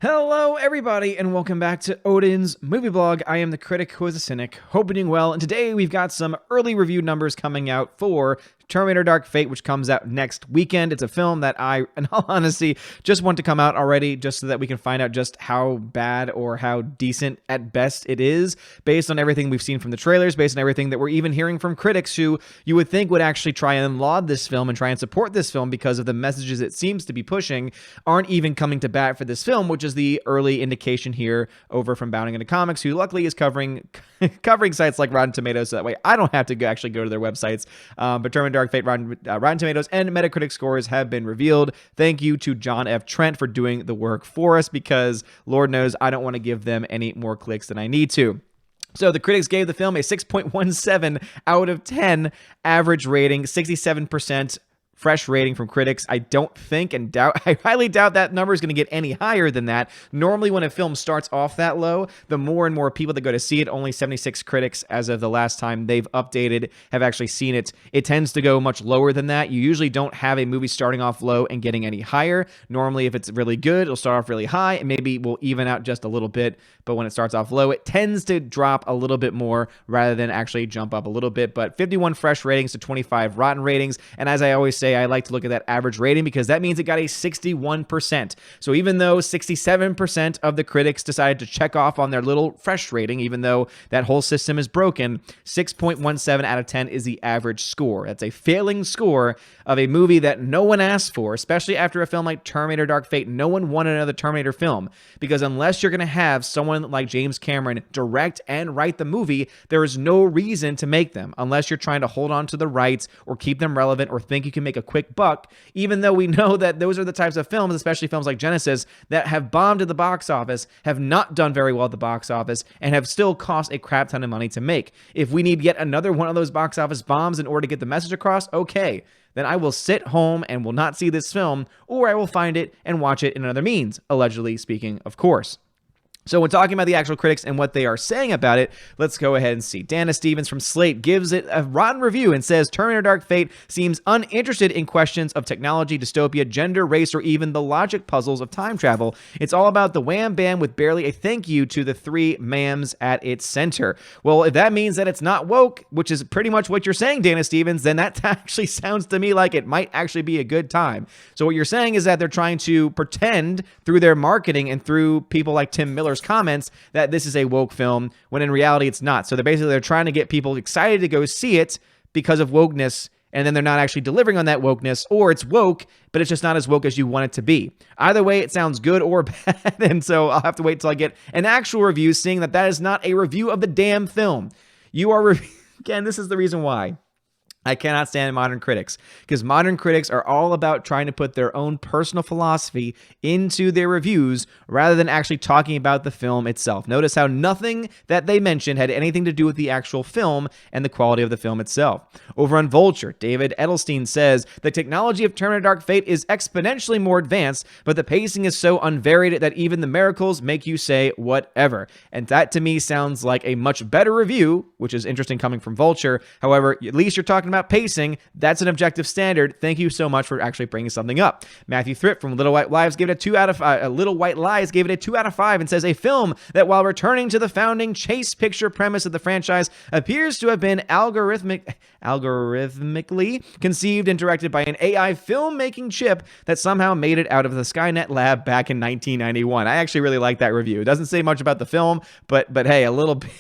Hello, everybody, and welcome back to Odin's Movie Blog. I am the critic who is a cynic. Hope you're doing well, and today we've got some early review numbers coming out for Terminator Dark Fate, which comes out next weekend. It's a film that I, in all honesty, just want to come out already just so that we can find out just how bad or how decent at best it is, based on everything we've seen from the trailers, based on everything that we're even hearing from critics who you would think would actually try and laud this film and try and support this film because of the messages it seems to be pushing, aren't even coming to bat for this film, which is the early indication here over from Bounding Into Comics, who luckily is covering sites like Rotten Tomatoes, so that way I don't have to actually go to their websites. But Terminator Dark Fate, Rotten Tomatoes, and Metacritic scores have been revealed. Thank you to John F. Trent for doing the work for us, because Lord knows I don't want to give them any more clicks than I need to. So the critics gave the film a 6.17 out of 10 average rating, 67% fresh rating from critics. I don't think I highly doubt that number is going to get any higher than that. Normally when a film starts off that low, the more and more people that go to see it, only 76 critics as of the last time they've updated have actually seen it. It tends to go much lower than that. You usually don't have a movie starting off low and getting any higher. Normally if it's really good, it'll start off really high and maybe we'll even out just a little bit. But when it starts off low, it tends to drop a little bit more rather than actually jump up a little bit. But 51 fresh ratings to 25 rotten ratings. And as I always say, I like to look at that average rating because that means it got a 61%. So even though 67% of the critics decided to check off on their little fresh rating, even though that whole system is broken, 6.17 out of 10 is the average score. That's a failing score of a movie that no one asked for, especially after a film like Terminator Dark Fate. No one wanted another Terminator film, because unless you're going to have someone like James Cameron direct and write the movie, there is no reason to make them, unless you're trying to hold on to the rights or keep them relevant or think you can make a quick buck, even though we know that those are the types of films, especially films like Genesis, that have bombed at the box office, have not done very well at the box office, and have still cost a crap ton of money to make. If we need yet another one of those box office bombs in order to get the message across, okay, then I will sit home and will not see this film, or I will find it and watch it in another means, allegedly speaking, of course. So when talking about the actual critics and what they are saying about it, let's go ahead and see. Dana Stevens from Slate gives it a rotten review and says, Terminator Dark Fate seems uninterested in questions of technology, dystopia, gender, race, or even the logic puzzles of time travel. It's all about the wham bam with barely a thank you to the three ma'ams at its center. Well, if that means that it's not woke, which is pretty much what you're saying, Dana Stevens, then that actually sounds to me like it might actually be a good time. So what you're saying is that they're trying to pretend through their marketing and through people like Tim Miller's comments that this is a woke film, when in reality it's not. So they're trying to get people excited to go see it because of wokeness, and then they're not actually delivering on that wokeness, or it's woke, but it's just not as woke as you want it to be. Either way, it sounds good or bad, and so I'll have to wait till I get an actual review saying that is not a review of the damn film. You are, again, this is the reason why I cannot stand modern critics, because modern critics are all about trying to put their own personal philosophy into their reviews rather than actually talking about the film itself. Notice how nothing that they mentioned had anything to do with the actual film and the quality of the film itself. Over on Vulture, David Edelstein says, the technology of Terminator Dark Fate is exponentially more advanced, but the pacing is so unvaried that even the miracles make you say whatever. And that to me sounds like a much better review, which is interesting coming from Vulture. However, at least you're talking about pacing. That's an objective standard. Thank you so much for actually bringing something up. Matthew Thrift from Little White Lies gave it a 2 out of 5. Little White Lies gave it a 2 out of 5 and says, a film that, while returning to the founding chase picture premise of the franchise, appears to have been algorithmically conceived and directed by an AI filmmaking chip that somehow made it out of the Skynet lab back in 1991. I actually really like that review. It doesn't say much about the film, but hey, a little bit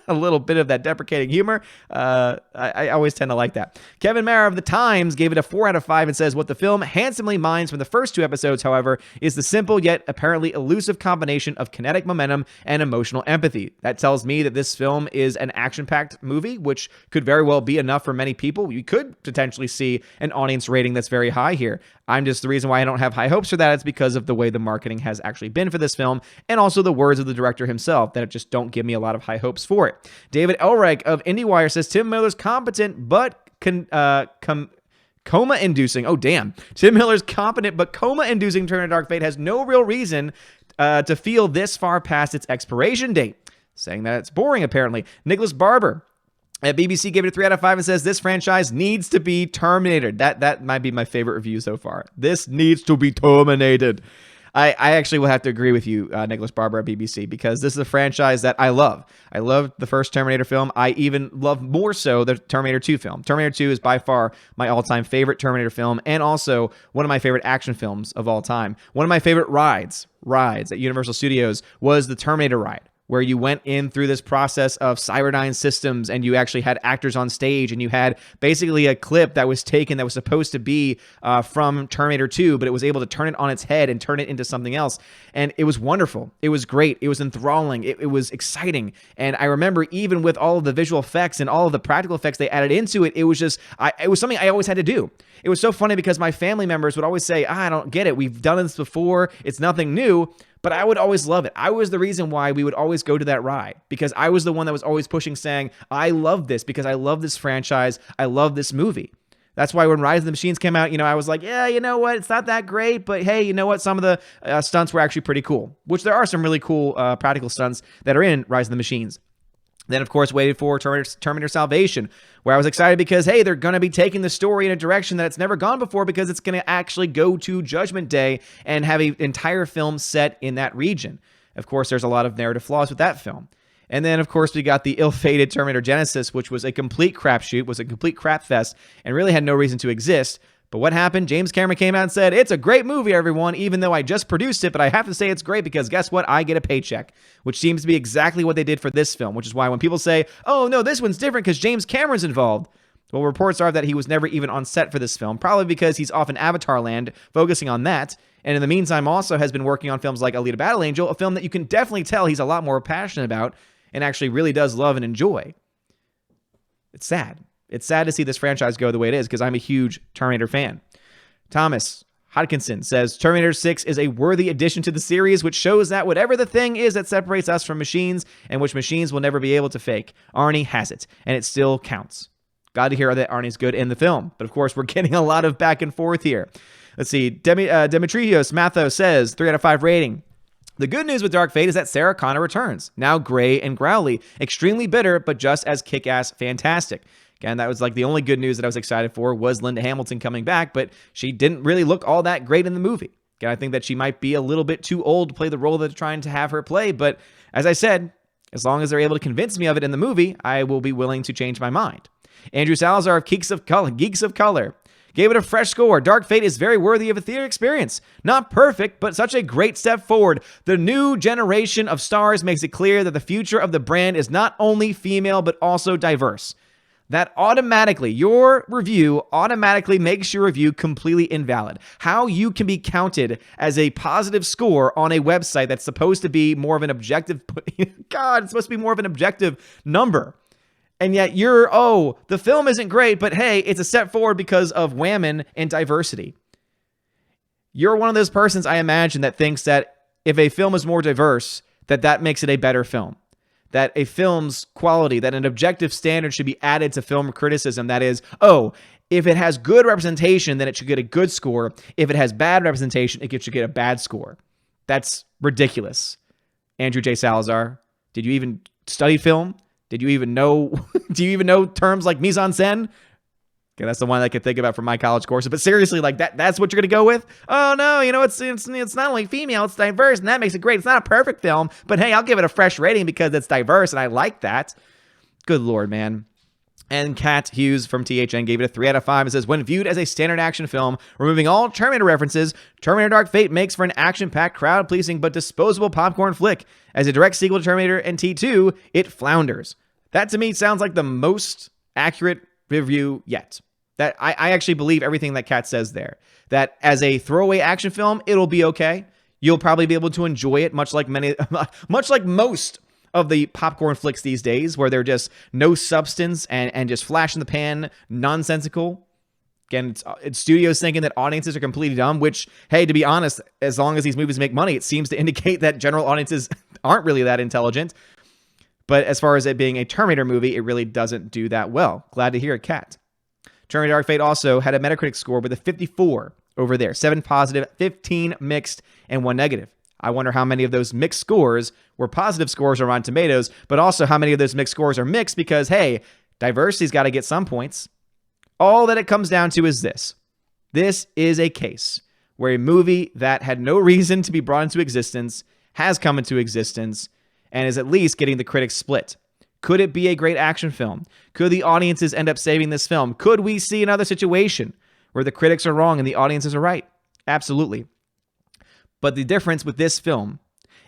a little bit of that deprecating humor. I always tend to like that. Kevin Mara of The Times gave it a 4 out of 5 and says, what the film handsomely mines from the first 2 episodes, however, is the simple yet apparently elusive combination of kinetic momentum and emotional empathy. That tells me that this film is an action-packed movie, which could very well be enough for many people. You could potentially see an audience rating that's very high here. The reason why I don't have high hopes for that is because of the way the marketing has actually been for this film, and also the words of the director himself that just don't give me a lot of high hopes for it. David Elreich of IndieWire says, Tim Miller's competent but coma-inducing. Oh, damn. Tim Miller's competent but coma-inducing Terminator Dark Fate has no real reason to feel this far past its expiration date. Saying that it's boring, apparently. Nicholas Barber at BBC gave it a 3 out of 5 and says, this franchise needs to be terminated. That might be my favorite review so far. This needs to be terminated. I actually will have to agree with you, Nicholas Barber at BBC, because this is a franchise that I love. I love the first Terminator film. I even love more so the Terminator 2 film. Terminator 2 is by far my all-time favorite Terminator film, and also one of my favorite action films of all time. One of my favorite rides at Universal Studios was the Terminator ride, where you went in through this process of Cyberdyne systems and you actually had actors on stage and you had basically a clip that was taken that was supposed to be from Terminator 2, but it was able to turn it on its head and turn it into something else. And it was wonderful. It was great. It was enthralling. It was exciting. And I remember even with all of the visual effects and all of the practical effects they added into it, it was just, it was something I always had to do. It was so funny because my family members would always say, I don't get it. We've done this before. It's nothing new. But I would always love it. I was the reason why we would always go to that ride, because I was the one that was always pushing, saying, I love this because I love this franchise. I love this movie. That's why when Rise of the Machines came out, I was like, yeah, you know what? It's not that great, but hey, you know what? Some of the stunts were actually pretty cool, which there are some really cool practical stunts that are in Rise of the Machines. Then, of course, waited for Terminator Salvation, where I was excited because, hey, they're going to be taking the story in a direction that it's never gone before, because it's going to actually go to Judgment Day and have an entire film set in that region. Of course, there's a lot of narrative flaws with that film. And then, of course, we got the ill-fated Terminator Genesis, which was a complete crapshoot, was a complete crap fest, and really had no reason to exist. But what happened? James Cameron came out and said, it's a great movie, everyone, even though I just produced it, but I have to say it's great because guess what? I get a paycheck, which seems to be exactly what they did for this film, which is why when people say, oh, no, this one's different because James Cameron's involved. Well, reports are that he was never even on set for this film, probably because he's off in Avatar land, focusing on that. And in the meantime, also has been working on films like Alita Battle Angel, a film that you can definitely tell he's a lot more passionate about and actually really does love and enjoy. It's sad. It's sad to see this franchise go the way it is because I'm a huge Terminator fan. Thomas Hodkinson says, Terminator 6 is a worthy addition to the series, which shows that whatever the thing is that separates us from machines and which machines will never be able to fake, Arnie has it, and it still counts. Glad to hear that Arnie's good in the film. But of course, we're getting a lot of back and forth here. Let's see. Demetrios Matho says, 3 out of 5 rating. The good news with Dark Fate is that Sarah Connor returns, now gray and growly, extremely bitter, but just as kick-ass fantastic. Again, that was like the only good news that I was excited for was Linda Hamilton coming back, but she didn't really look all that great in the movie. Again, I think that she might be a little bit too old to play the role that they're trying to have her play, but as I said, as long as they're able to convince me of it in the movie, I will be willing to change my mind. Andrew Salazar of Geeks of Color gave it a fresh score. Dark Fate is very worthy of a theater experience. Not perfect, but such a great step forward. The new generation of stars makes it clear that the future of the brand is not only female, but also diverse. That automatically, your review automatically makes your review completely invalid. How you can be counted as a positive score on a website that's supposed to be more of an objective, God, it's supposed to be more of an objective number. And yet the film isn't great, but hey, it's a step forward because of women and diversity. You're one of those persons, I imagine, that thinks that if a film is more diverse, that makes it a better film. That a film's quality, that an objective standard should be added to film criticism. That is, if it has good representation, then it should get a good score. If it has bad representation, it should get a bad score. That's ridiculous. Andrew J. Salazar, did you even study film? Did you even know, do you even know terms like mise en scène? Okay, that's the one I could think about from my college courses. But seriously, like that's what you're going to go with? Oh, no, it's not only female, it's diverse, and that makes it great. It's not a perfect film, but hey, I'll give it a fresh rating because it's diverse, and I like that. Good Lord, man. And Kat Hughes from THN gave it a 3 out of 5. It says, when viewed as a standard action film, removing all Terminator references, Terminator Dark Fate makes for an action-packed, crowd-pleasing, but disposable popcorn flick. As a direct sequel to Terminator and T2, it flounders. That, to me, sounds like the most accurate review yet. That I actually believe everything that Kat says there. That as a throwaway action film, it'll be okay. You'll probably be able to enjoy it, much like most of the popcorn flicks these days, where they're just no substance and just flash in the pan, nonsensical. Again, it's studios thinking that audiences are completely dumb, which, hey, to be honest, as long as these movies make money, it seems to indicate that general audiences aren't really that intelligent. But as far as it being a Terminator movie, it really doesn't do that well. Glad to hear it, Kat. Terminator Dark Fate also had a Metacritic score with a 54 over there. 7 positive, 15 mixed, and 1 negative. I wonder how many of those mixed scores were positive scores on Rotten Tomatoes, but also how many of those mixed scores are mixed because, hey, diversity's got to get some points. All that it comes down to is this. This is a case where a movie that had no reason to be brought into existence has come into existence and is at least getting the critics split. Could it be a great action film? Could the audiences end up saving this film? Could we see another situation where the critics are wrong and the audiences are right? Absolutely. But the difference with this film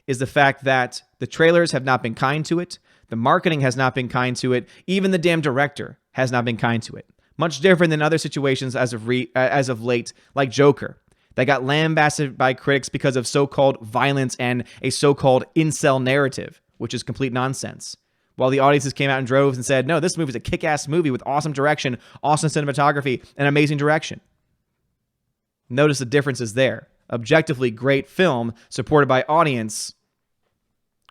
is the fact that the trailers have not been kind to it. The marketing has not been kind to it. Even the damn director has not been kind to it. Much different than other situations as of late, like Joker, that got lambasted by critics because of so-called violence and a so-called incel narrative, which is complete nonsense. While the audiences came out in droves and said, no, this movie is a kick-ass movie with awesome direction, awesome cinematography, and amazing direction. Notice the differences there. Objectively great film, supported by audience,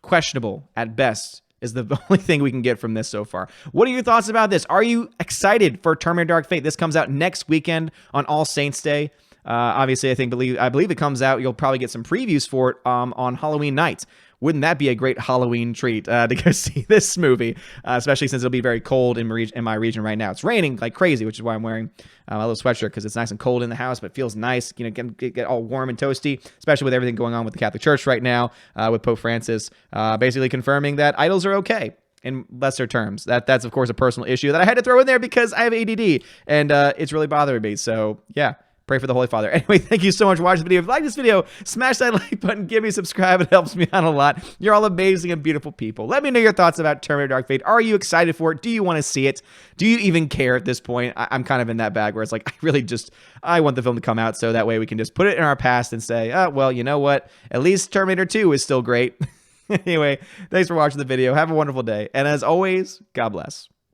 questionable at best, is the only thing we can get from this so far. What are your thoughts about this? Are you excited for Terminator Dark Fate? This comes out next weekend on All Saints Day. Obviously, I believe it comes out. You'll probably get some previews for it on Halloween night. Wouldn't that be a great Halloween treat to go see this movie, especially since it'll be very cold in my region right now. It's raining like crazy, which is why I'm wearing a little sweatshirt, because it's nice and cold in the house, but it feels nice, get all warm and toasty, especially with everything going on with the Catholic Church right now, with Pope Francis basically confirming that idols are okay in lesser terms. That's, of course, a personal issue that I had to throw in there because I have ADD, and it's really bothering me. So, yeah. Pray for the Holy Father. Anyway, thank you so much for watching the video. If you like this video, smash that like button, give me a subscribe. It helps me out a lot. You're all amazing and beautiful people. Let me know your thoughts about Terminator Dark Fate. Are you excited for it? Do you want to see it? Do you even care at this point? I'm kind of in that bag where it's like, I want the film to come out so that way we can just put it in our past and say, oh, well, you know what? At least Terminator 2 is still great. Anyway, thanks for watching the video. Have a wonderful day. And as always, God bless.